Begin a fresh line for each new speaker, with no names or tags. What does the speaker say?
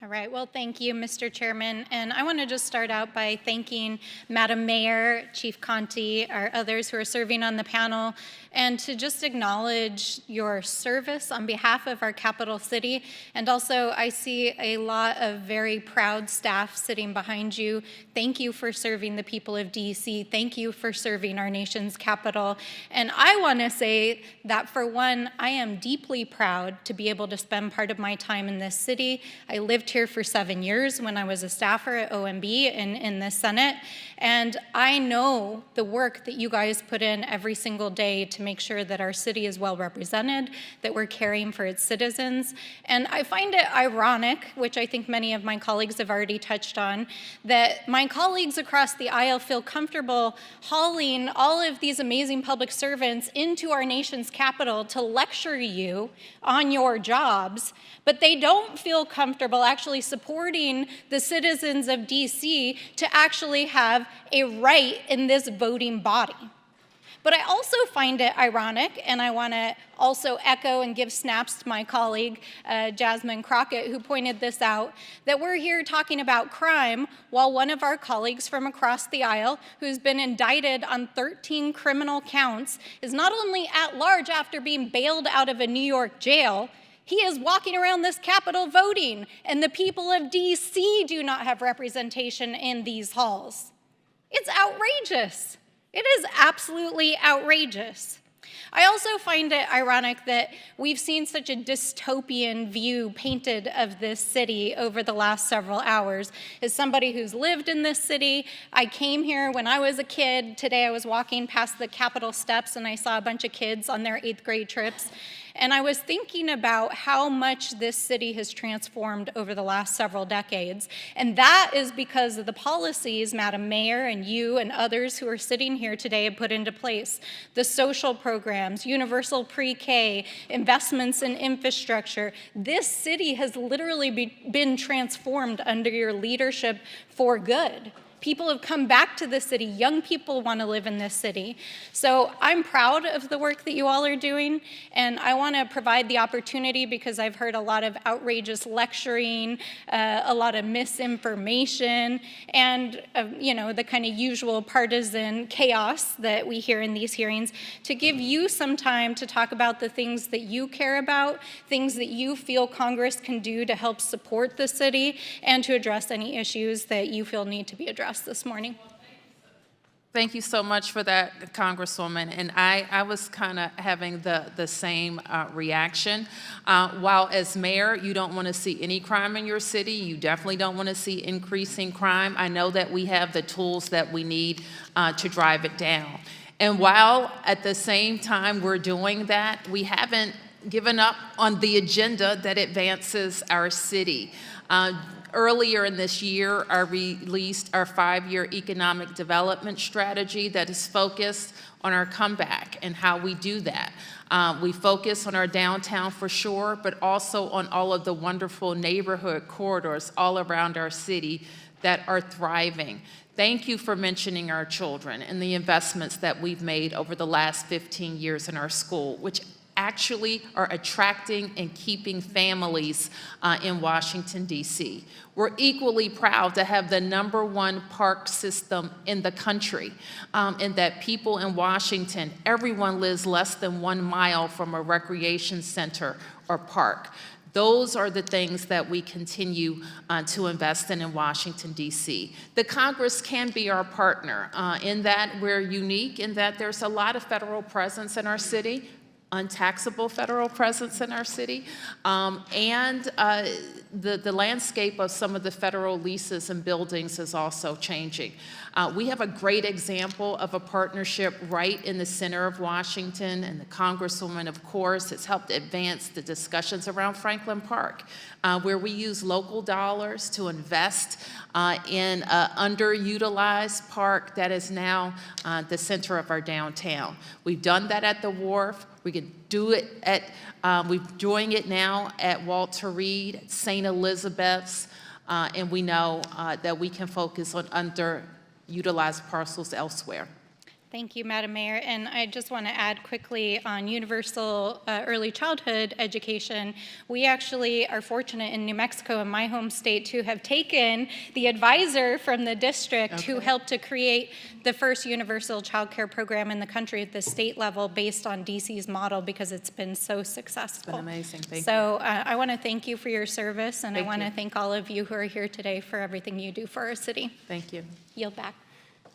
All right, well, thank you, Mr. Chairman. And I want to just start out by thanking Madam Mayor, Chief Conti, our others who are serving on the panel, and to just acknowledge your service on behalf of our capital city. And also, I see a lot of very proud staff sitting behind you. Thank you for serving the people of DC. Thank you for serving our nation's capital. And I want to say that, for one, I am deeply proud to be able to spend part of my time in this city. I lived here for 7 years when I was a staffer at OMB in the Senate, and I know the work that you guys put in every single day to make sure that our city is well represented, that we're caring for its citizens. And I find it ironic, which I think many of my colleagues have already touched on, that my colleagues across the aisle feel comfortable hauling all of these amazing public servants into our nation's capital to lecture you on your jobs, but they don't feel comfortable actually supporting the citizens of DC to actually have a right in this voting body. But I also find it ironic, and I want to also echo and give snaps to my colleague, Jasmine Crockett, who pointed this out, that we're here talking about crime while one of our colleagues from across the aisle, who's been indicted on 13 criminal counts, is not only at large after being bailed out of a New York jail, he is walking around this Capitol voting, and the people of DC do not have representation in these halls. It's outrageous. It is absolutely outrageous. I also find it ironic that we've seen such a dystopian view painted of this city over the last several hours. As somebody who's lived in this city, I came here when I was a kid. Today I was walking past the Capitol steps and I saw a bunch of kids on their 8th grade trips. And I was thinking about how much this city has transformed over the last several decades. And that is because of the policies Madam Mayor and you and others who are sitting here today have put into place. The social programs, universal pre-K, investments in infrastructure. This city has literally been transformed under your leadership for good. People have come back to the city. Young people want to live in this city. So I'm proud of the work that you all are doing, and I want to provide the opportunity because I've heard a lot of outrageous lecturing, a lot of misinformation, and the kind of usual partisan chaos that we hear in these hearings, to give you some time to talk about the things that you care about, things that you feel Congress can do to help support the city, and to address any issues that you feel need to be addressed this morning.
Thank you so much for that, Congresswoman. And I was kind of having the same reaction. While as mayor, you don't want to see any crime in your city, you definitely don't want to see increasing crime. I know that we have the tools that we need to drive it down. And while at the same time we're doing that, we haven't given up on the agenda that advances our city. Earlier in this year, I released our 5-year economic development strategy that is focused on our comeback and how we do that. We focus on our downtown for sure, but also on all of the wonderful neighborhood corridors all around our city that are thriving. Thank you for mentioning our children and the investments that we've made over the last 15 years in our school, which actually are attracting and keeping families in Washington, D.C. We're equally proud to have the #1 park system in the country, and that people in Washington, everyone lives less than 1 mile from a recreation center or park. Those are the things that we continue to invest in Washington, D.C. The Congress can be our partner in that we're unique, in that there's a lot of federal presence in our city, untaxable federal presence in our city, and the landscape of some of the federal leases and buildings is also changing. We have a great example of a partnership right in the center of Washington, and the Congresswoman, of course, has helped advance the discussions around Franklin Park, where we use local dollars to invest in an underutilized park that is now the center of our downtown. We've done that at the Wharf. We can do it at, we're doing it now at Walter Reed, St. Elizabeth's, and we know that we can focus on underutilized parcels elsewhere.
Thank you, Madam Mayor. And I just want to add quickly on universal early childhood education. We actually are fortunate in New Mexico, in my home state, to have taken the advisor from the district who helped to create the first universal child care program in the country at the state level based on DC's model, because it's been so successful.
It's been amazing. Thank you.
So I want to thank you for your service, and I
Thank
want to
you.
thank all of you who are here today for everything you do for our city.
Thank you.
Yield back.